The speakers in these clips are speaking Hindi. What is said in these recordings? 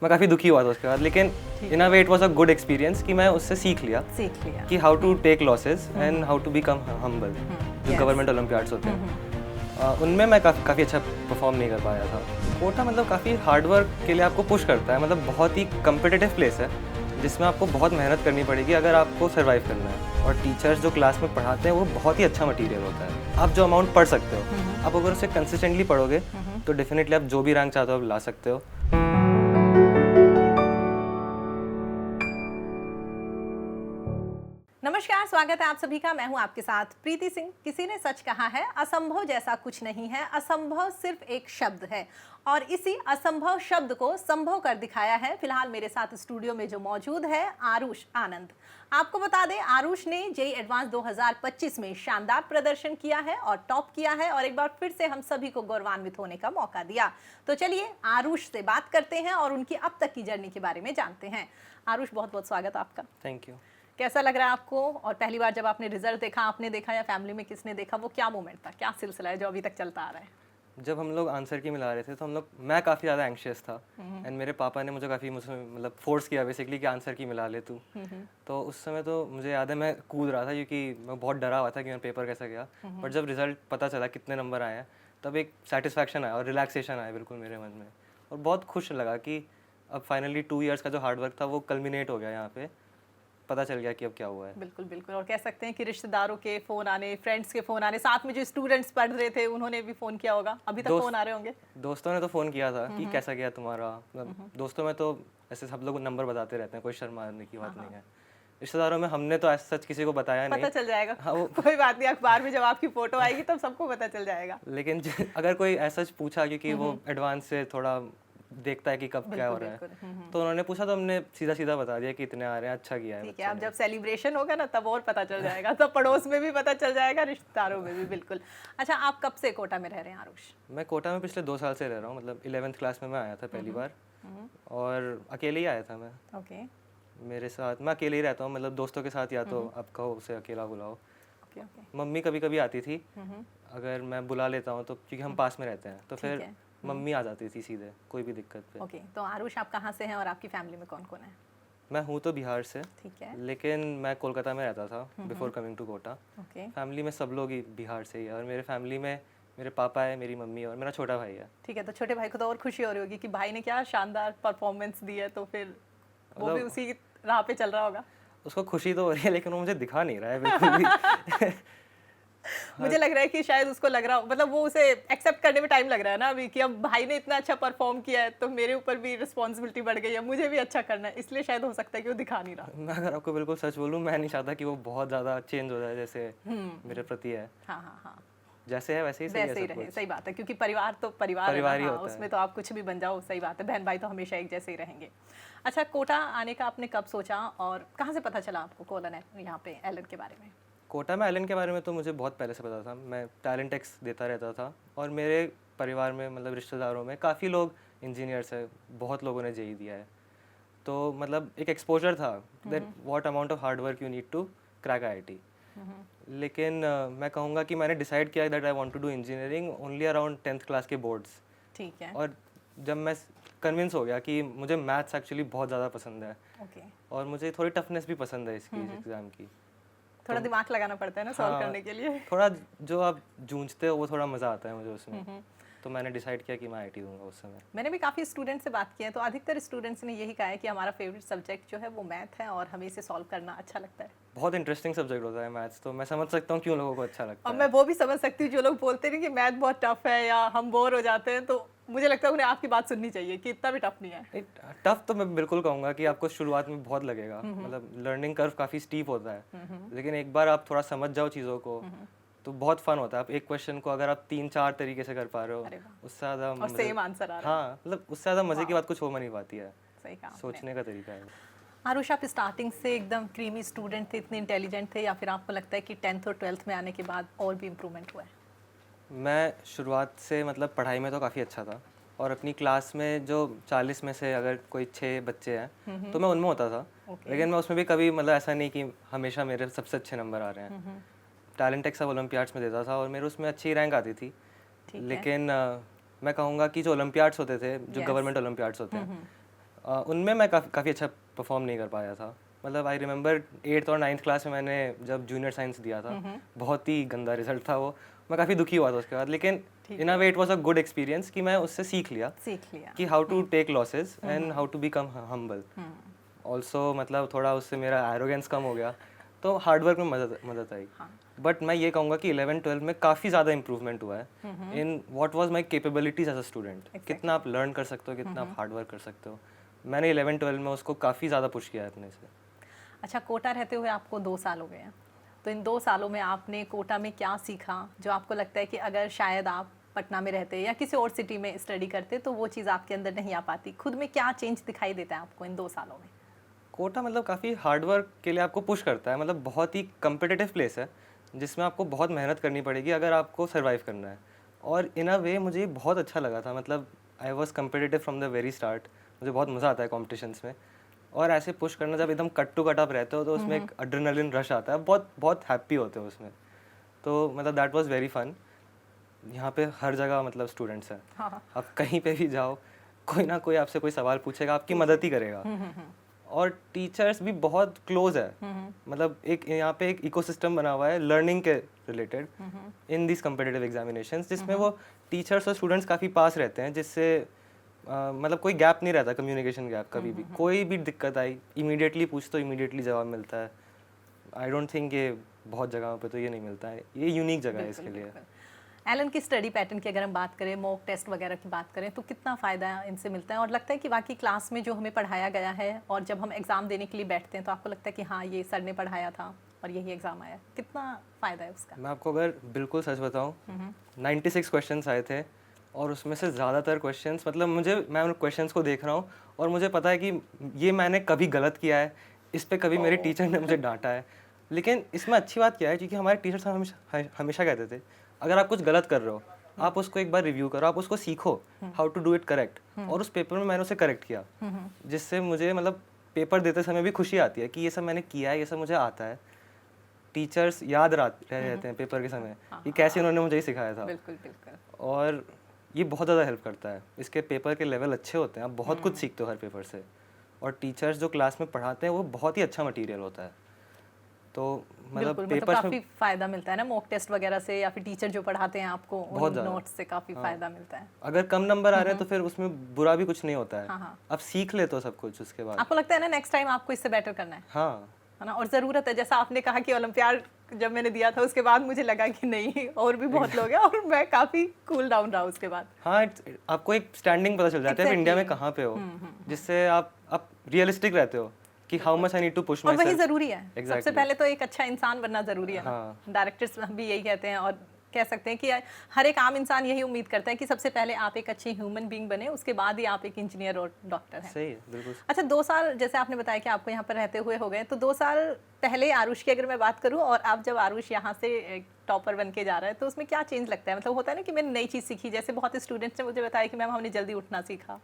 मैं काफ़ी दुखी हुआ था उसके बाद, लेकिन in a way it was a good experience कि मैं उससे सीख लिया कि how to take losses and how to become humble. जो गवर्नमेंट ओलंपियाड्स होते हैं उनमें मैं काफ़ी अच्छा परफॉर्म नहीं कर पाया था। कोटा मतलब काफ़ी हार्ड वर्क के लिए आपको पुश करता है, मतलब बहुत ही कम्पिटिटिव प्लेस है जिसमें आपको बहुत मेहनत करनी पड़ेगी अगर आपको सर्वाइव करना है। और टीचर्स जो क्लास में पढ़ाते हैं वो बहुत ही अच्छा मटेरियल होता है। आप जो अमाउंट पढ़ सकते हो, आप अगर उसे कंसिस्टेंटली पढ़ोगे तो डेफिनेटली आप जो भी रैंक चाहते हो आप ला सकते हो। नमस्कार, स्वागत है आप सभी का। मैं हूं आपके साथ प्रीति सिंह। किसी ने सच कहा है, असंभव जैसा कुछ नहीं है, असंभव सिर्फ एक शब्द है और इसी असंभव शब्द को संभव कर दिखाया है। फिलहाल मेरे साथ स्टूडियो में जो मौजूद है आरुष आनंद। आपको बता दें, आरुष ने जेईई एडवांस 2025 में शानदार प्रदर्शन किया है और टॉप किया है और एक बार फिर से हम सभी को गौरवान्वित होने का मौका दिया। तो चलिए आरुष से बात करते हैं और उनकी अब तक की जर्नी के बारे में जानते हैं। आरुष, बहुत बहुत स्वागत आपका। Thank you. कैसा लग रहा है आपको? और पहली बार जब आपने रिजल्ट देखा, आपने देखा या फैमिली में किसने देखा, वो क्या मोमेंट था, क्या सिलसिला है जो अभी तक चलता आ रहा है? जब हम लोग आंसर की मिला रहे थे तो मैं काफ़ी ज़्यादा एंग्शियस था एंड मेरे पापा ने मुझे काफ़ी मतलब फोर्स किया बेसिकली कि आंसर की मिला ले तू। तो उस समय तो मुझे याद है मैं कूद रहा था क्योंकि मैं बहुत डरा हुआ था कि मेरा पेपर कैसा गया। बट जब रिजल्ट पता चला कितने नंबर आए हैं तब एक सेटिस्फैक्शन आया और रिलैक्सेशन आया बिल्कुल मेरे मन में, और बहुत खुश लगा कि अब फाइनली 2 इयर्स का जो हार्डवर्क था वो कल्मिनेट हो गया। यहाँ पे पता चल गया कि अब क्या हुआ है। बिल्कुल बिल्कुल। और कह सकते हैं कि रिश्तेदारों के फ़ोन आने, फ्रेंड्स के फ़ोन आने, साथ में जो स्टूडेंट्स पढ़ रहे थे उन्होंने भी फ़ोन किया होगा। अभी तक फ़ोन आ रहे होंगे? दोस्तों ने तो फ़ोन किया था कि कैसा गया तुम्हारा। मतलब दोस्तों में तो ऐसे सब लोग नंबर बताते रहते हैं, कोई शर्माने की बात नहीं है। रिश्तेदारों में हमने तो ऐसा सच किसी को बताया नहीं। पता चल जाएगा। हाँ, वो कोई बात नहीं, अखबार में जब आपकी फ़ोटो आएगी तब सबको पता चल जाएगा। लेकिन अगर कोई ऐसा पूछा क्योंकि वो एडवांस से थोड़ा देखता है कि कब क्या हो रहा है, तो उन्होंने पूछा तो हमने सीधा सीधा बता दिया कि इतने आ रहे हैं, अच्छा किया है। ठीक है, अब जब सेलिब्रेशन होगा ना तब और पता चल जाएगा, तब पड़ोस में भी पता चल जाएगा, रिश्तेदारों में भी। बिल्कुल। अच्छा, आप कब से कोटा में रह रहे हैं आरुष? मैं कोटा में पिछले 2 साल से रह रहा हूँ। मतलब 11th क्लास में मैं आया था पहली बार और अकेले ही आया था मैं। ओके। मेरे साथ मैं अकेले ही रहता हूँ, मतलब दोस्तों के साथ या तो आप कहो उसे अकेला बुलाओ। Okay okay. मम्मी कभी कभी आती थी अगर मैं बुला लेता हूँ तो, क्योंकि हम पास में रहते हैं तो फिर मम्मी आ जाती थी सीधे कोई भी दिक्कत पे। ओके। तो आरुष, आप कहाँ से हैं और आपकी फैमिली में कौन कौन है? मैं हूँ तो बिहार से, ठीक है। लेकिन मैं कोलकाता में रहता था before coming to Kota. Okay. Family में सब लोग ही बिहार से ही है और मेरे फैमिली में मेरे पापा है, मेरी मम्मी और मेरा छोटा भाई है। ठीक है, तो छोटे भाई को तो और खुशी हो रही होगी कि भाई ने क्या शानदार परफॉर्मेंस दी है, तो फिर वो भी उसी राह पे चल रहा होगा। उसको खुशी तो हो रही है लेकिन वो मुझे दिखा नहीं रहा है बिल्कुल भी। मुझे लग रहा है कि शायद उसको लग रहा, मतलब वो उसे एक्सेप्ट करने में टाइम लग रहा है ना अभी, कि अब भाई ने इतना अच्छा परफॉर्म किया है तो मेरे ऊपर भी रिस्पॉन्सिबिलिटी बढ़ गई है, मुझे भी अच्छा करना है, इसलिए शायद हो सकता है कि वो दिखा नहीं रहा। मैं अगर आपको बिल्कुल सच बोलूँ, मैं नहीं चाहता कि वो बहुत ज़्यादा चेंज हो जाए जैसे मेरे प्रति है। हाँ हाँ हाँ, जैसे है वैसे ही सही वैसे ही है सब रहे। कुछ। सही बात है, क्योंकि परिवार तो परिवार है परिवार ही ना। हाँ, होता उसमें है। तो आप कुछ भी बन जाओ। सही बात है, बहन भाई तो हमेशा एक जैसे ही रहेंगे। अच्छा, कोटा आने का आपने कब सोचा और कहाँ से पता चला आपको कोलन यहाँ पे एलन के बारे में? कोटा में एलन के बारे में तो मुझे बहुत पहले से पता था। मैं टैलेंट टेक्स देता रहता था और मेरे परिवार में मतलब रिश्तेदारों में काफ़ी लोग इंजीनियर्स है, बहुत लोगों ने जेईई दिया है। तो मतलब एक एक्सपोजर था that what amount of hard work you need to crack IIT. लेकिन मैं कहूँगा कि मैंने डिसाइड किया that I want to do engineering only around 10th class के बोर्ड्स। ठीक है। और जब मैं कन्विंस हो गया कि मुझे मैथ्स एक्चुअली बहुत ज़्यादा पसंद है ओके। और मुझे थोड़ी टफनेस भी पसंद है इसकी एग्ज़ाम की। थोड़ा दिमाग लगाना पड़ता है ना सॉल्व करने के लिए। थोड़ा जो आप जूझते हो वो थोड़ा मज़ा आता है मुझे उसमें। तो मैंने डिसाइड किया कि मैं आईआईटी दूंगा उस समय। मैंने भी काफ़ी स्टूडेंट से बात की है तो अधिकतर स्टूडेंट्स ने यही कहा है कि हमारा फेवरेट सब्जेक्ट जो है वो मैथ है और हमें इसे सॉल्व करना अच्छा लगता है। बहुत इंटरेस्टिंग सब्जेक्ट होता है मैथ्स, तो मैं समझ सकता हूँ क्यों लोगों को अच्छा लगता और है। मैं वो भी समझ सकती हूँ जो लोग बोलते हैं कि मैथ बहुत टफ है या हम बोर हो जाते हैं, तो मुझे लगता है उन्हें आपकी बात सुननी चाहिए कि इतना भी टफ नहीं है। टफ तो मैं बिल्कुल कहूँगा कि आपको शुरुआत में बहुत लगेगा, मतलब लर्निंग कर्व काफ़ी स्टीप होता है। लेकिन एक बार आप थोड़ा समझ जाओ चीज़ों को तो बहुत फन होता है। आप एक क्वेश्चन को अगर आप 3-4 तरीके से कर पा रहे हो, उससे ज़्यादा और सेम आंसर आ रहा है। हाँ, मतलब उससे ज़्यादा मज़े की बात कुछ हो नहीं पाती है। सही कहा आपने। सोचने का तरीका है। आरुष, आप स्टार्टिंग से एकदम क्रीमी स्टूडेंट थे, इतने इंटेलिजेंट थे, या फिर आपको लगता है कि 10th और 12th में आने के बाद और भी इम्प्रूवमेंट हुआ है? मैं शुरुआत से मतलब पढ़ाई में तो काफ़ी अच्छा था और अपनी क्लास में जो 40 में से अगर कोई 6 बच्चे हैं तो मैं उनमें होता था। लेकिन मैं उसमें भी कभी मतलब ऐसा नहीं कि हमेशा मेरे सबसे अच्छे नंबर आ रहे हैं। टैलेंट टेक्स सब ओलंपियाड्स में देता था और मेरे उसमें अच्छी रैंक आती थी। लेकिन मैं कहूँगा कि जो ओलंपियाड्स होते थे, जो गवर्नमेंट ओलंपियाड्स होते हैं, उनमें मैं काफ़ी अच्छा परफॉर्म नहीं कर पाया था। मतलब आई रिमेंबर 8th और 9th क्लास में मैंने जब जूनियर साइंस दिया था, बहुत ही गंदा रिजल्ट था वो। मैं काफ़ी दुखी हुआ था उसके बाद, लेकिन in a way it was a good experience कि मैं उससे सीख लिया कि how to take losses and how to become humble. Also मतलब थोड़ा उससे मेरा एरोगेंस कम हो गया, तो हार्ड वर्क में मदद आई। बट मैं ये कहूँगा कि 11-12 में काफ़ी ज़्यादा इंप्रूवमेंट हुआ है in what was my capabilities as a student. कितना आप लर्न कर सकते हो, कितना आप हार्ड वर्क कर सकते हो, मैंने 11-12 में उसको काफ़ी ज़्यादा पुश किया है अपने से। अच्छा, कोटा रहते हुए आपको 2 साल हो गए हैं, तो इन 2 सालों में आपने कोटा में क्या सीखा जो आपको लगता है कि अगर शायद आप पटना में रहते या किसी और सिटी में स्टडी करते तो वो चीज़ आपके अंदर नहीं आ पाती? खुद में क्या चेंज दिखाई देता है आपको इन 2 सालों में? कोटा मतलब काफ़ी हार्ड वर्क के लिए आपको पुश करता है। मतलब बहुत ही कम्पिटिटिव प्लेस है जिसमें आपको बहुत मेहनत करनी पड़ेगी अगर आपको सर्वाइव करना है। और इन अ वे मुझे बहुत अच्छा लगा था। मतलब I was competitive from the very start. मुझे बहुत मज़ा आता है कॉम्पिटिशन्स में, और ऐसे पुश करना जब एकदम कट टू कट आप रहते हो तो उसमें एक एड्रेनलिन रश आता है, बहुत बहुत हैप्पी होते हो उसमें। तो मतलब दैट वाज वेरी फन। यहाँ पे हर जगह मतलब स्टूडेंट्स हैं। हाँ। आप कहीं पे भी जाओ, कोई ना कोई आपसे कोई सवाल पूछेगा, आपकी मदद ही करेगा। और टीचर्स भी बहुत क्लोज है। मतलब एक यहाँ पे एक इकोसिस्टम बना हुआ है लर्निंग के related in this competitive examinations, जिसमें वो टीचर्स और स्टूडेंट्स काफ़ी पास रहते हैं, जिससे मतलब कोई गैप नहीं रहता, कम्युनिकेशन गैप। कभी भी कोई भी दिक्कत आई इमीडिएटली पूछ तो इमीडिएटली जवाब मिलता है। आई डोंट थिंक ये बहुत जगहों पे तो ये नहीं मिलता है, ये यूनिक जगह है इसके लिए। एलन की स्टडी पैटर्न की अगर हम बात करें, मॉक टेस्ट वगैरह की बात करें, तो कितना फ़ायदा इनसे मिलता है? और लगता है कि बाकी क्लास में जो हमें पढ़ाया गया है और जब हम एग्ज़ाम देने के लिए बैठते हैं तो आपको लगता है कि हाँ ये सर ने पढ़ाया था और यही एग्ज़ाम आया, कितना फ़ायदा है उसका? मैं आपको अगर बिल्कुल सच बताऊँ, 96 क्वेश्चंस आए थे और उसमें से ज़्यादातर क्वेश्चंस मतलब मैं उन क्वेश्चंस को देख रहा हूँ और मुझे पता है कि ये मैंने कभी गलत किया है, इस पे कभी मेरे टीचर ने मुझे डांटा है। लेकिन इसमें अच्छी बात क्या है, क्योंकि हमारे टीचर्स हमेशा कहते थे अगर आप कुछ गलत कर रहे हो आप उसको एक बार रिव्यू करो, आप उसको सीखो how to do it correct. और उस पेपर में मैंने उसे करेक्ट किया, जिससे मुझे मतलब पेपर देते समय भी खुशी आती है कि ये सब मैंने किया है, ये सब मुझे आता है। टीचर्स याद रहते हैं पेपर के समय कि कैसे उन्होंने मुझे ही सिखाया था। बिल्कुल बिल्कुल। और ये बहुत ज़्यादा हेल्प करता है। इसके पेपर के लेवल अच्छे होते हैं, आप बहुत कुछ सीखते हो हर पेपर से। और टीचर्स जो क्लास में पढ़ाते हैं वो बहुत ही अच्छा मटेरियल होता है। तो मतलब पेपर काफ़ी फ़ायदा मिलता है ना मॉक टेस्ट वगैरह से, या फिर टीचर जो पढ़ाते हैं आपको उन नोट्स से काफ़ी फ़ायदा मिलता है। अगर कम नंबर आ रहे हैं तो फिर उसमें बुरा भी कुछ नहीं होता है। आप सीख लेते हो सब कुछ उसके बाद। आपको लगता है ना नेक्स्ट टाइम आपको इससे बेटर करना है? हाँ, है ना। और ज़रूरत है, जैसा आपने कहा कि ओलंपियाड जब मैंने दिया था उसके बाद मुझे लगा कि नहीं और भी बहुत लोग हैं, और मैं काफ़ी कूल डाउन रहा उसके बाद। हाँ, आपको एक स्टैंडिंग पता चल जाता है इंडिया में कहाँ पे हो, जिससे आप रियलिस्टिक रहते हो कि how much I need to push myself. और वही ज़रूरी है। सबसे पहले तो एक अच्छा इंसान बनना ज़रूरी है ना। डायरेक्टर्स भी यही कहते हैं और कह सकते हैं कि हर एक आम इंसान यही उम्मीद करता है कि सबसे पहले आप एक अच्छे ह्यूमन बीइंग बने, उसके बाद ही आप एक इंजीनियर और डॉक्टर हैं। सही है, बिल्कुल। अच्छा, 2 साल जैसे आपने बताया कि आपको यहाँ पर रहते हुए हो गए, तो 2 साल पहले आरुष की अगर मैं बात करूँ और आप जब आरुष यहाँ से टॉपर बन के जा रहा है तो उसमें क्या चेंज लगता है? मतलब होता है ना कि मैंने नई चीज़ सीखी, जैसे बहुत स्टूडेंट्स ने मुझे बताया कि मैम हमने जल्दी उठना सीखा,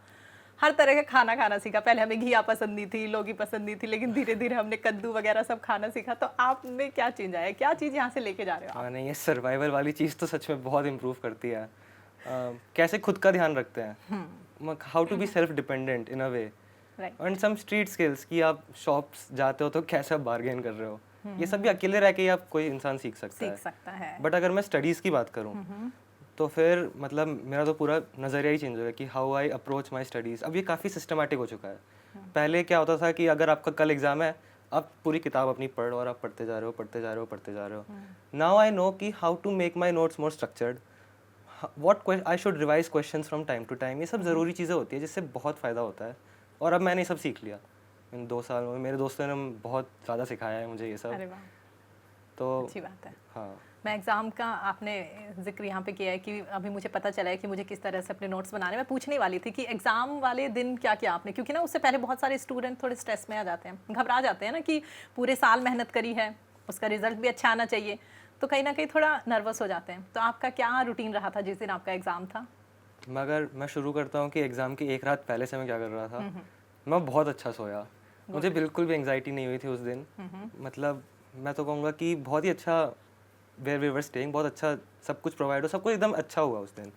हर तरह का खाना खाना सीखा। पहले हमें घिया पसंद नहीं थी, लौकी पसंद नहीं थी, लेकिन धीरे धीरे हमने कद्दू वगैरह सब खाना सीखा। तो आप में क्या चेंज आया, क्या चीज़ यहाँ से लेके जा रहे हो? हाँ, नहीं, ये सर्वाइवल वाली चीज़ तो सच में बहुत इम्प्रूव करती है। कैसे खुद का ध्यान रखते हैं, how to be self dependent in a way, and some street skills कि आप शॉप्स जाते हो तो कैसे आप बार्गेन कर रहे हो, ये सब भी अकेले रह के ही आप कोई इंसान सीख सकता है। बट अगर मैं स्टडीज़ की बात करूँ तो फिर मतलब मेरा तो पूरा नज़रिया ही चेंज हो गया कि how I approach my studies. अब ये काफ़ी सिस्टमेटिक हो चुका है। पहले क्या होता था कि अगर आपका कल एग्ज़ाम है, आप पूरी किताब अपनी पढ़ और आप पढ़ते जा रहे हो। नाउ आई नो कि how to make my notes more structured, what I should revise questions from time to time. ये सब ज़रूरी चीज़ें होती है जिससे बहुत फ़ायदा होता है। और अब मैंने ये सब सीख लिया इन 2 साल में। मेरे दोस्तों ने बहुत ज़्यादा सिखाया है मुझे ये सब। अरे वाह, तो अच्छी बात है। हाँ, मैं एग्ज़ाम का आपने जिक्र यहाँ पे किया है कि अभी मुझे पता चला है कि मुझे किस तरह से अपने नोट्स बनाने, मैं पूछने वाली थी कि एग्ज़ाम वाले दिन क्या किया आपने, क्योंकि ना उससे पहले बहुत सारे स्टूडेंट थोड़े स्ट्रेस में आ जाते हैं, घबरा जाते हैं ना कि पूरे साल मेहनत करी है, उसका रिजल्ट भी अच्छा आना चाहिए, तो कहीं ना कहीं थोड़ा नर्वस हो जाते हैं। तो आपका क्या रूटीन रहा था जिस दिन आपका एग्ज़ाम था? मगर मैं शुरू करता हूँ कि एग्ज़ाम की एक रात पहले से मैं क्या कर रहा था। मैं बहुत अच्छा सोया, मुझे बिल्कुल भी एंग्जाइटी नहीं हुई थी उस दिन। मतलब मैं तो कहूँगा कि बहुत ही अच्छा वेयर वी वर स्टेइंग, बहुत अच्छा सब कुछ प्रोवाइड हो, सब कुछ एकदम अच्छा हुआ उस दिन।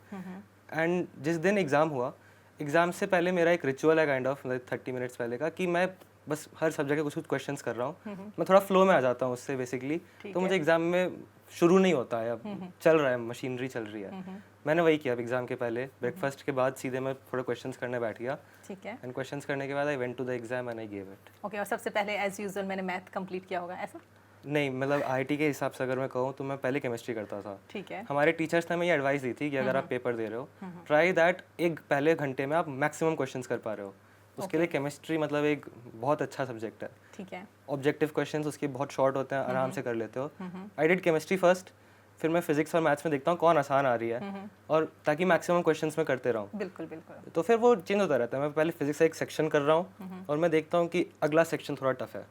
एंड जिस दिन एग्ज़ाम हुआ एग्ज़ाम से पहले मेरा एक रिचुअल है काइंड ऑफ 30 मिनट्स पहले का, कि मैं बस हर सब्जेक्ट के कुछ कुछ क्वेश्चंस कर रहा हूँ, मैं थोड़ा फ्लो में आ जाता हूँ उससे बेसिकली, तो मुझे एग्ज़ाम में शुरू नहीं होता है, अब चल रहा है, मशीनरी चल रही है। मैंने वही किया एग्ज़ाम के पहले, ब्रेकफास्ट के बाद सीधे मैं थोड़े क्वेश्चंस करने बैठ गया। ठीक है। एंड क्वेश्चंस करने के बाद I went to the exam and I gave it. Okay, और सबसे पहले एज यूजुअल मैंने मैथ कंप्लीट किया होगा ऐसा? नहीं, मतलब आईआईटी के हिसाब से अगर मैं कहूँ तो मैं पहले केमिस्ट्री करता था। ठीक है। हमारे टीचर्स ने हमें ये एडवाइस दी थी कि अगर आप पेपर दे रहे हो, ट्राई दैट एक पहले घंटे में आप मैक्सिमम क्वेश्चंस कर पा रहे हो। उसके लिए केमिस्ट्री मतलब एक बहुत अच्छा सब्जेक्ट है। ठीक है। ऑब्जेक्टिव क्वेश्चंस उसके बहुत शॉर्ट होते हैं, आराम से कर लेते हो। आई डिड केमिस्ट्री फर्स्ट, फिर मैं फिजिक्स और मैथ्स में देखता हूँ कौन आसान आ रही है, और ताकि मैक्सिमम क्वेश्चंस में करते रहूँ। बिल्कुल बिल्कुल। तो फिर वो चेंज होता रहता है। मैं पहले फिजिक्स का एक सेक्शन कर रहा हूँ और मैं देखता हूँ कि अगला सेक्शन थोड़ा टफ है,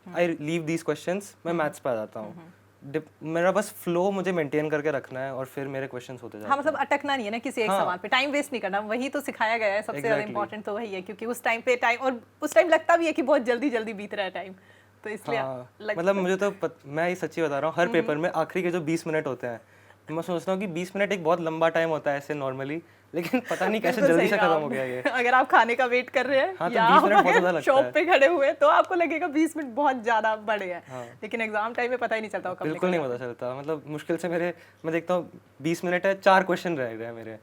आई लीव दीज क्वेश्चंस, मैं मैथ्स पे आ जाता हूँ। मेरा बस फ्लो मुझे मेंटेन करके रखना है और फिर मेरे क्वेश्चंस होते जाते हैं। हाँ, मतलब अटकना नहीं है ना किसी एक सवाल पे, टाइम वेस्ट नहीं करना, वही तो सिखाया गया है। सबसे ज़्यादा इंपॉर्टेंट तो वही है, क्योंकि उस टाइम पे टाइम, और उस टाइम लगता भी है कि बहुत जल्दी जल्दी बीत रहा है टाइम, तो इसलिए मतलब मुझे तो मैं ये सच्ची बता रहा हूँ, हर पेपर में आखिरी के जो 20 मिनट होते हैं, मैं सोचता हूँ कि 20 मिनट एक बहुत लंबा टाइम होता है ऐसे नॉर्मली, लेकिन पता नहीं कैसे जल्दी से खत्म हो गया ये। अगर आप खाने का वेट कर रहे हैं, हाँ, तो 20 मिनट बहुत ज़्यादा लगता है। शॉप पे खड़े हुए तो आपको लगेगा 20 मिनट बहुत ज़्यादा बड़े हैं, लेकिन एग्जाम टाइम में पता ही नहीं चलता कब बिल्कुल नहीं पता चलता। मतलब मुश्किल से मैं देखता हूँ 20 मिनट है, 4 क्वेश्चन रह गए हैं मेरे,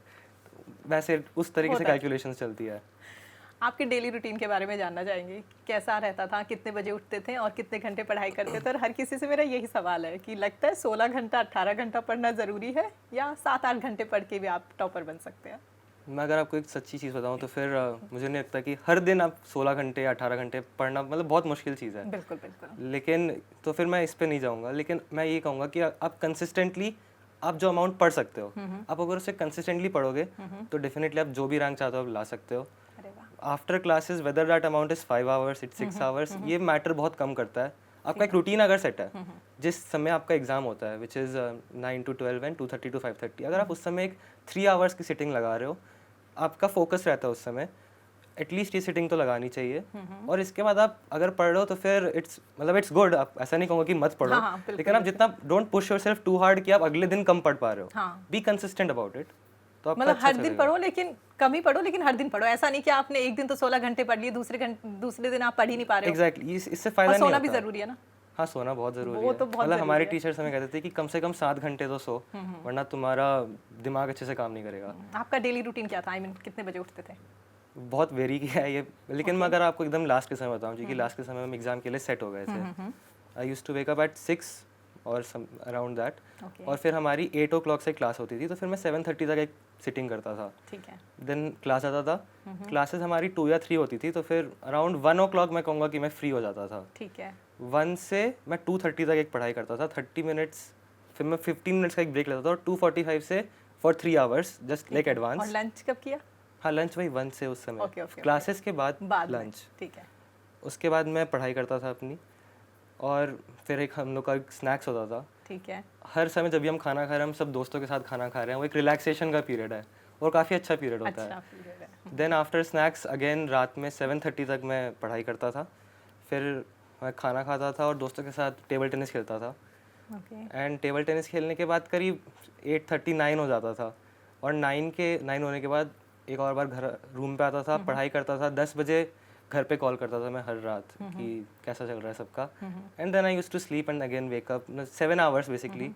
वैसे उस तरीके से कैलकुलेशंस चलती है। आपके डेली रूटीन के बारे में जानना चाहेंगे, कैसा रहता था, कितने बजे उठते थे और कितने घंटे पढ़ाई करते थे? और हर किसी से मेरा यही सवाल है कि लगता है 16 घंटा 18 घंटा पढ़ना ज़रूरी है, या 7-8 घंटे पढ़ के भी आप टॉपर बन सकते हैं? मैं अगर आपको एक सच्ची चीज़ बताऊं तो फिर मुझे नहीं लगता कि हर दिन आप 16 घंटे या 18 घंटे पढ़ना मतलब बहुत मुश्किल चीज़ है। बिल्कुल बिल्कुल। लेकिन तो फिर मैं इस पे नहीं जाऊंगा, लेकिन मैं ये कहूँगा कि आप कंसिस्टेंटली आप जो अमाउंट पढ़ सकते हो, आप अगर उसे कंसिस्टेंटली पढ़ोगे तो डेफिनेटली आप जो भी रैंक चाहते हो आप ला सकते हो। After classes whether that amount is 5 hours, it's 6 hours, ये मैटर बहुत कम करता है। आपका एक रूटीन अगर सेट है, जिस समय आपका एग्जाम होता है which is 9 to 12 and 2:30 to 5:30, अगर आप उस समय एक 3 आवर्स की सिटिंग लगा रहे हो, आपका फोकस रहता है उस समय, एटलीस्ट ये सिटिंग तो लगानी चाहिए। और इसके बाद आप अगर पढ़ रहे हो तो फिर इट्स गुड। आप ऐसा नहीं कहूँगा कि मत पढ़ो, लेकिन आप जितना don't push yourself too hard कि आप अगले दिन कम पढ़ पा रहे हो, बी कंसिस्टेंट अबाउट इट। तो आपका मतलब हर दिन पढ़ो, लेकिन कम ही पढ़ो, लेकिन हर दिन पढ़ो। ऐसा नहीं कि आपने एक दिन तो 16 घंटे पढ़ लिए, दूसरे दिन आप पढ़ ही नहीं पा रहे हो। एग्जैक्टली, इससे फायदा नहीं होता। सोना भी जरूरी है ना। हाँ, सोना बहुत जरूरी है। मतलब हमारे टीचर्स हमें कहते थे कि कम से कम 7 घंटे तो सो, वरना तुम्हारा दिमाग अच्छे से काम नहीं करेगा। आपका डेली रूटीन क्या था? आई मीन कितने बजे उठते थे? बहुत वेरी किया है ये, लेकिन मैं अगर आपको एकदम लास्ट के समय बताऊं, क्योंकि लास्ट के समय हम एग्जाम के लिए सेट हो गए थे। I used to wake up at 6 और अराउंड दैट, और फिर हमारी 8 o'clock से क्लास होती थी, तो फिर मैं 7:30 तक एक सिटिंग करता था। ठीक है। देन क्लास आता था, क्लासेस हमारी 2 या 3 होती थी, तो फिर अराउंड 1 o'clock मैं कहूँगा कि मैं फ्री हो जाता था। ठीक है। 1 से मैं 2:30 तक एक पढ़ाई करता था, 30 मिनट्स, फिर मैं 15 मिनट्स का एक ब्रेक लेता था, और 2:45 से for 3 hours just like advance. और लंच कब किया? हाँ, लंच वही 1 से उस समय, क्लासेस के बाद लंच। ठीक है। उसके बाद मैं पढ़ाई करता था अपनी, और फिर एक हम लोग का स्नैक्स होता था। ठीक है। हर समय जब भी हम खाना खा रहे हैं, हम सब दोस्तों के साथ खाना खा रहे हैं, वो एक रिलैक्सेशन का पीरियड है और काफ़ी अच्छा पीरियड होता है। देन आफ्टर स्नैक्स अगेन रात में 7:30 तक मैं पढ़ाई करता था, फिर मैं खाना खाता था और दोस्तों के साथ टेबल टेनिस खेलता था। एंड टेबल टेनिस खेलने के बाद करीब 8:30 9 हो जाता था, और 9 होने के बाद एक और बार घर रूम पे आता था, पढ़ाई करता था। 10 बजे घर पे कॉल करता था मैं हर रात कि कैसा चल रहा है सबका। And then I used to sleep and again wake up 7 hours basically.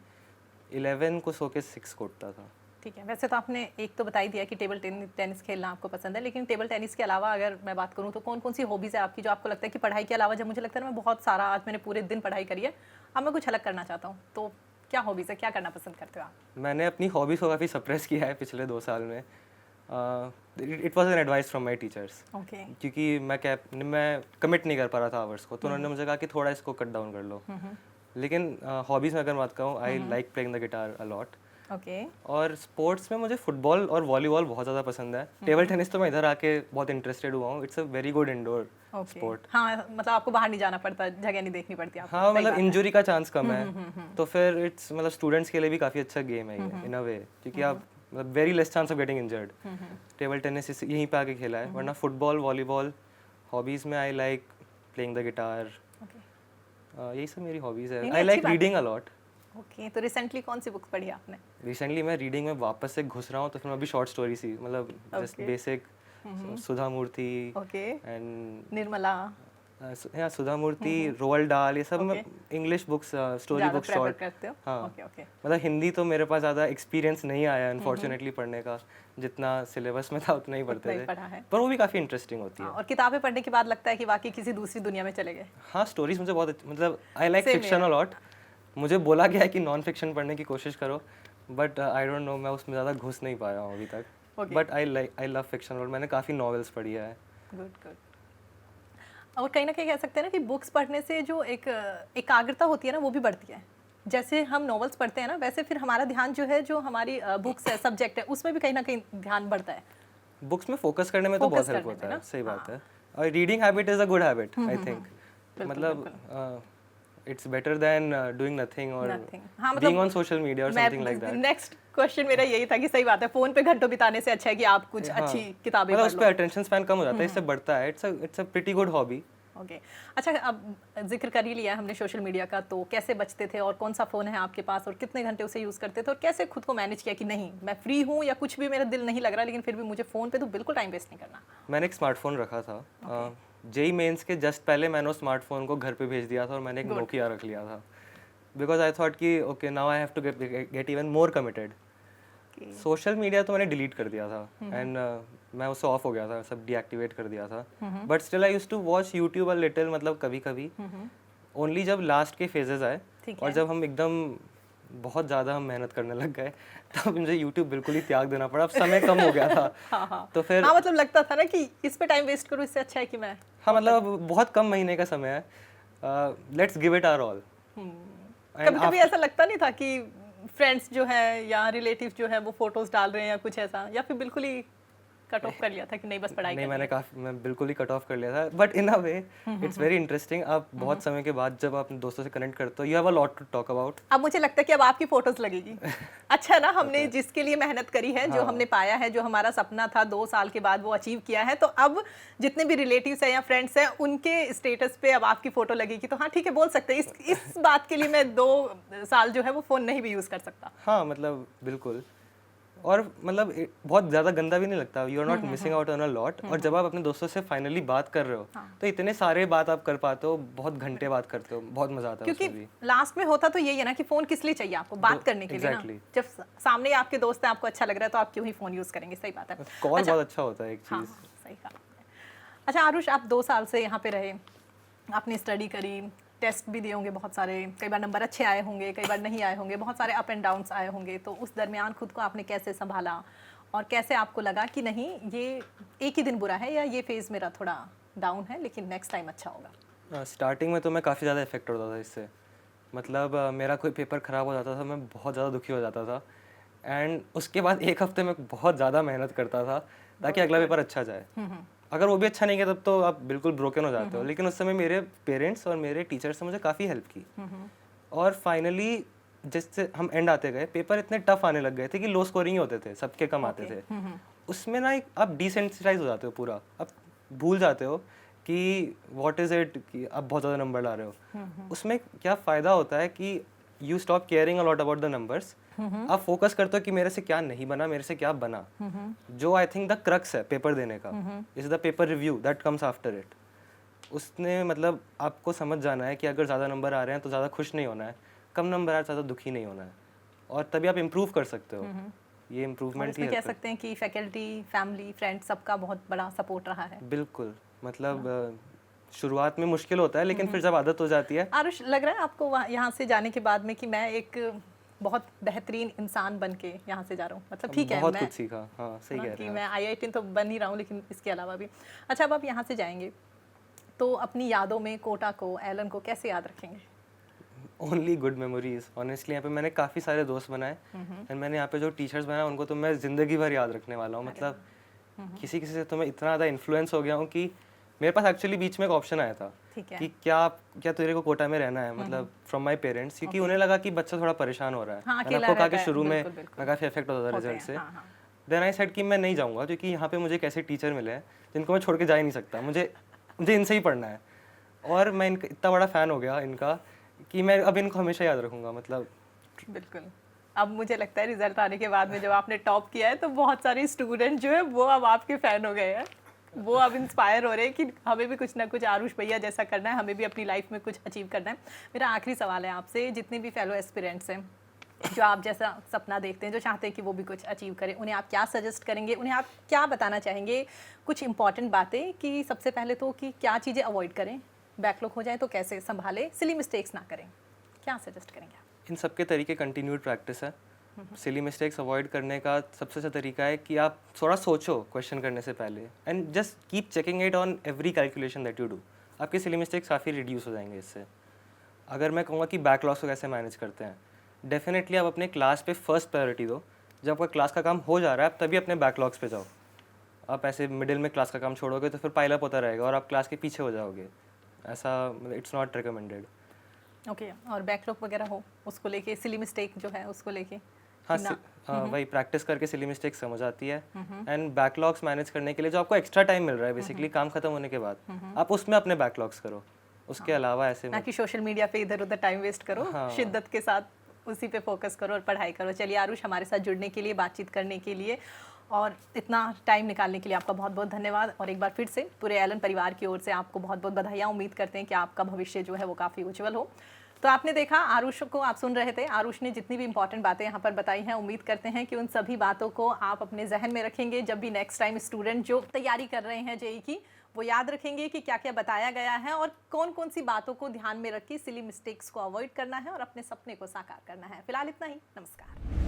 11 को सो के 6 को उठता था। ठीक है। वैसे तो आपने एक तो बता ही दिया कि टेबल टेनिस खेलना आपको पसंद है, लेकिन टेबल टेनिस के अलावा अगर मैं बात करूँ तो कौन कौन सी हॉबीज़ है आपकी जो आपको लगता है कि पढ़ाई के अलावा, जब मुझे लगता है ना मैं बहुत सारा, आज मैंने पूरे दिन पढ़ाई करी है, अब मैं कुछ अलग करना चाहता हूँ, तो क्या हॉबीज़ है, क्या करना पसंद करते हो आप? मैंने अपनी हॉबीज़ को काफ़ी सप्रेस किया है पिछले 2 साल में। It was an advice from my teachers, क्योंकि मैं कमिट नहीं कर पा रहा था आवर्स को, तो उन्होंने मुझे कहा कि थोड़ा इसको कट डाउन कर लो। लेकिन हॉबीज़ में अगर बात कहूँ, I like playing the guitar a lot. और स्पोर्ट्स में मुझे फुटबॉल और वॉलीबॉल बहुत ज़्यादा पसंद है। टेबल टेनिस तो मैं इधर आके बहुत इंटरेस्टेड हुआ हूँ। It's a very good indoor sport. हाँ, मतलब आपको बाहर नहीं जाना पड़ता, जगह नहीं देखनी पड़ती आपको। हाँ, मतलब इंजरी का चांस कम है, तो फिर इट्स मतलब स्टूडेंट्स के लिए भी काफ़ी अच्छा गेम है ये इन अ वे, क्योंकि आप मतलब very less chance of getting injured. Table tennis यहीं पे आके खेला है, वरना फुटबॉल वॉलीबॉल। हॉबीज़ में I like playing the guitar, यही सब मेरी हॉबीज़ है। I like reading a lot. Okay, तो रिसेंटली कौन सी बुक्स पढ़ी आपने? रिसेंटली मैं रीडिंग में वापस से घुस रहा हूँ, तो फिर मैं अभी शॉर्ट स्टोरी सी, मतलब just basic Sudha Murthy okay and Nirmala Sudha Murthy, Roald Dahl, ये सब मैं English books, story books short करते हो? हाँ ओके ओके मतलब हिंदी तो मेरे पास ज़्यादा एक्सपीरियंस नहीं आया अनफॉर्चुनेटली पढ़ने का, जितना सिलेबस में था उतना ही पढ़ते थे, पर वो भी काफ़ी इंटरेस्टिंग होती है। और किताबें पढ़ने के बाद लगता है कि वाकई किसी दूसरी दुनिया में चले गए। हाँ स्टोरीज मुझे बहुत मतलब I like fiction a lot. मुझे बोला गया है कि नॉन फिक्शन पढ़ने की कोशिश करो, बट आई डोंट नो, मैं उसमें ज़्यादा घुस नहीं पाया हूँ अभी तक, बट आई लव फिक्शन और मैंने काफ़ी नॉवेल्स पढ़ी है। Good good. और कहीं ना कहीं कह सकते हैं ना कि बुक्स पढ़ने से जो एक एकाग्रता होती है ना वो भी बढ़ती है। जैसे हम नॉवेल्स पढ़ते हैं ना, वैसे फिर हमारा ध्यान जो है, जो हमारी बुक्स है, सब्जेक्ट है, उसमें भी कहीं ना कहीं ध्यान बढ़ता है। बुक्स में फोकस करने में तो बहुत हेल्प होता है, सही बात है। और reading habit is a good habit I think, मतलब it's better than doing nothing और बीइंग ऑन सोशल मीडिया और something like that. Next question मेरा यही था कि सही बात है, फोन पे घंटों बिताने से अच्छा है कि आप कुछ अच्छी किताबें पढ़ लो। उस पे अटेंशन स्पैन कम हो जाता है, इससे बढ़ता है। It's a pretty good hobby. Okay अच्छा, अब जिक्र कर ही लिया है हमने सोशल मीडिया का, तो कैसे बचते थे और कौन सा फ़ोन है आपके पास और कितने घंटे उसे यूज़ करते थे, और कैसे खुद को मैनेज किया कि नहीं मैं फ्री हूँ या कुछ भी मेरा दिल नहीं लग रहा, लेकिन फिर भी मुझे फ़ोन पे तो बिल्कुल टाइम वेस्ट नहीं करना। मैंने एक स्मार्टफोन रखा था, जेई मेंस के जस्ट पहले मैंने उस स्मार्टफोन को घर पे भेज दिया था और मैंने एक नोकिया रख लिया था, बिकॉज आई थॉट कि okay now I have to get even more committed. Social media तो मैंने डिलीट कर दिया था एंड मैं उससे ऑफ हो गया था, सब डीएक्टिवेट कर दिया था, but still I used to watch YouTube a little, मतलब कभी कभी ओनली जब लास्ट के फेजेस आए और जब हम एकदम बहुत ज़्यादा हम मेहनत करने लग गए तब मुझे यूट्यूब बिल्कुल ही त्याग देना पड़ा। अब समय कम हो गया था तो फिर मतलब लगता था ना कि इस पे टाइम वेस्ट करूँ, इससे अच्छा है कि मैं मतलब बहुत कम महीने का समय है, let's give it our all. कभी कभी ऐसा लगता नहीं था कि फ्रेंड्स जो है या रिलेटिव जो है वो फोटोज डाल रहे हैं या कुछ ऐसा, या फिर बिल्कुल ही कट ऑफ कर लिया था कि नहीं बस पढ़ाई नहीं, मैं बिल्कुल ही कट ऑफ कर लिया था, but in a way it's very interesting. आप बहुत समय के बाद जब आप अपने दोस्तों से कनेक्ट करते हो, you have a lot to talk about. अब मुझे लगता है कि अब आपकी फोटोज लगेगी। अच्छा ना, हमने जिसके लिए मेहनत करी है, जो हमने पाया है, जो हमारा सपना था 2 साल के बाद वो अचीव किया है, तो अब जितने भी रिलेटिव्स हैं या फ्रेंड्स हैं उनके स्टेटस पे अब आपकी फोटो लगेगी, तो हाँ ठीक है, बोल सकते हैं इस बात के लिए मैं 2 साल जो है वो फोन नहीं भी यूज कर सकता। हाँ मतलब बिल्कुल, और मतलब बहुत ज़्यादा गंदा भी नहीं लगता, you are not missing out on a lot. और जब आप अपने दोस्तों से फाइनली बात कर रहे हो तो इतने सारे बात आप कर पाते हो, बहुत घंटे बात करते हो, बहुत मजा आता है। क्योंकि लास्ट में होता तो यही है ना कि फोन किस लिए चाहिए आपको, बात करने के लिए ना। जब सामने आपके दोस्त हैं, आपको अच्छा लग रहा है, तो आप क्यों ही फोन यूज करेंगे। सही बात है, कॉल बहुत अच्छा होता है एक चीज़। सही कहा। अच्छा आरुष, आप 2 साल से यहाँ पे रहे, आपने स्टडी करी, टेस्ट भी दिए होंगे बहुत सारे, कई बार नंबर अच्छे आए होंगे, कई बार नहीं आए होंगे, बहुत सारे अप एंड डाउन्स आए होंगे, तो उस दरमियान खुद को आपने कैसे संभाला और कैसे आपको लगा कि नहीं ये एक ही दिन बुरा है या ये फेज़ मेरा थोड़ा डाउन है लेकिन नेक्स्ट टाइम अच्छा होगा? स्टार्टिंग में तो मैं काफ़ी ज़्यादा इफेक्ट होता था इससे, मतलब मेरा कोई पेपर ख़राब हो जाता था, मैं बहुत ज़्यादा दुखी हो जाता था, एंड उसके बाद 1 हफ्ते में बहुत ज़्यादा मेहनत करता था ताकि अगला पेपर अच्छा जाए। अगर वो भी अच्छा नहीं किया तब तो आप बिल्कुल ब्रोकन हो जाते हो, लेकिन उस समय मेरे पेरेंट्स और मेरे टीचर्स ने मुझे काफ़ी हेल्प की, और फाइनली जिससे हम एंड आते गए, पेपर इतने टफ आने लग गए थे कि लो स्कोरिंग ही होते थे, सबके कम आते थे। उसमें ना एक आप डिसेंसिटाइज हो जाते हो पूरा, आप भूल जाते हो कि व्हाट इज़ इट, कि आप बहुत ज़्यादा नंबर ला रहे हो। उसमें क्या फ़ायदा होता है कि you stop caring a lot about the numbers, आप फोकस करते हो कि मेरे से क्या नहीं बना, मेरे से क्या बना। जो आई थिंक द क्रक्स है पेपर देने का is the paper review that comes after it. उसने मतलब आपको समझ जाना है कि अगर ज़्यादा नंबर आ रहे हैं तो ज़्यादा खुश नहीं होना है, कम नंबर आ रहे हैं ज़्यादा दुखी नहीं होना है, और तभी आप इम्प्रूव कर सकते हो। ये इम्प्रूवमेंट ही कह सकते हैं कि फैकल्टी, फैमिली, फ्रेंड सबका बहुत बड़ा सपोर्ट रहा है। बिल्कुल, मतलब शुरुआत में मुश्किल होता है, लेकिन फिर जब आदत हो जाती है। आरुष, लग रहा है आपको यहाँ से जाने के बाद में कि मैं एक बहुत बेहतरीन इंसान बन के यहाँ से जा रहा हूँ, मतलब ठीक है बहुत कुछ सीखा। हाँ सही कह रहे हैं, मैं IIT तो बन ही रहा हूँ, लेकिन इसके अलावा भी। अच्छा, अब आप यहाँ से जाएंगे तो अपनी यादों में कोटा को, एलन को कैसे याद रखेंगे? Only good memories honestly. यहाँ पे मैंने काफ़ी सारे दोस्त बनाए, एंड मैंने यहाँ पे जो टीचर्स बनाए उनको तो मैं ज़िंदगी भर याद रखने वाला हूँ। मतलब किसी किसी से तो मैं इतना ज़्यादा इन्फ्लुएंस हो गया हूँ कि मेरे पास एक्चुअली बीच में एक ऑप्शन आया था कि क्या तेरे को कोटा में रहना है, मतलब फ्रॉम माय पेरेंट्स, क्योंकि उन्हें लगा कि बच्चा थोड़ा परेशान हो रहा है। मैंने आपको कहा कि शुरू में मैं काफ़ी इफेक्ट होता था रिजल्ट से। देन आई सेड कि मैं नहीं जाऊँगा, क्योंकि यहाँ पे मुझे एक ऐसे टीचर मिले हैं जिनको मैं छोड़ के जा ही नहीं सकता, मुझे इनसे ही पढ़ना है। और मैं इनका इतना बड़ा फ़ैन हो गया इनका कि मैं अब इनको हमेशा याद रखूँगा। मतलब बिल्कुल। अब मुझे लगता है रिजल्ट आने के बाद में जब आपने टॉप किया है तो बहुत सारे स्टूडेंट जो है वो अब आपके फ़ैन हो गए हैं, वो अब इंस्पायर हो रहे हैं कि हमें भी कुछ ना कुछ आरुष भैया जैसा करना है, हमें भी अपनी लाइफ में कुछ अचीव करना है। मेरा आखिरी सवाल है आपसे, जितने भी फेलो एस्पिरेंट्स हैं जो आप जैसा सपना देखते हैं, जो चाहते हैं कि वो भी कुछ अचीव करें, उन्हें आप क्या सजेस्ट करेंगे, उन्हें आप क्या बताना चाहेंगे, कुछ इंपॉर्टेंट बातें कि सबसे पहले तो कि क्या चीज़ें अवॉइड करें, बैकलॉग हो जाए तो कैसे संभालें, सिली मिस्टेक्स ना करें, क्या सजेस्ट करेंगे आप? इन सबके तरीके कंटिन्यूड प्रैक्टिस है। सिली मिस्टेक्स अवॉइड करने का सबसे अच्छा तरीका है कि आप थोड़ा सोचो क्वेश्चन करने से पहले, and just keep checking it on every calculation that you do. आपकी सिली मिस्टेक्स काफ़ी रिड्यूस हो जाएंगे इससे। अगर मैं कहूँगा कि बैकलॉग्स को कैसे मैनेज करते हैं, डेफिनेटली आप अपने क्लास पे फर्स्ट प्रायोरिटी दो। जब आपका क्लास का काम हो जा रहा है आप तभी अपने बैकलॉग्स पे जाओ। आप ऐसे मिडिल में क्लास का काम छोड़ोगे तो फिर पाइल अप होता रहेगा और आप क्लास के पीछे हो जाओगे। ऐसा इट्स नॉट रिकमेंडेड। ओके, और बैकलॉग वगैरह हो उसको लेके, सिली मिस्टेक जो है उसको लेके, हाँ, वही प्रैक्टिस करके सिली मिस्टेक समझ आती है। एंड बैकलॉग्स मैनेज करने के लिए जो आपको एक्स्ट्रा टाइम मिल रहा है बेसिकली काम खत्म होने के बाद, आप उसमें अपने बैकलॉग्स करो। उसके अलावा ऐसे ना कि सोशल मीडिया पे इधर उधर टाइम वेस्ट करो, शिद्दत के साथ उसी पे फोकस करो और पढ़ाई करो। चलिए आरुष, हमारे साथ जुड़ने के लिए, बातचीत करने के लिए और इतना टाइम निकालने के लिए आपका बहुत बहुत धन्यवाद। और एक बार फिर से पूरे एलन परिवार की ओर से आपको बहुत बहुत बधाइयाँ। उम्मीद करते हैं कि आपका भविष्य जो है वो काफ़ी उज्जवल हो। तो आपने देखा, आरुष को आप सुन रहे थे, आरुष ने जितनी भी इंपॉर्टेंट बातें यहाँ पर बताई हैं, उम्मीद करते हैं कि उन सभी बातों को आप अपने जहन में रखेंगे। जब भी नेक्स्ट टाइम स्टूडेंट जो तैयारी कर रहे हैं जेईई की, वो याद रखेंगे कि क्या क्या बताया गया है और कौन कौन सी बातों को ध्यान में रख के सिली मिस्टेक्स को अवॉइड करना है और अपने सपने को साकार करना है। फिलहाल इतना ही, नमस्कार।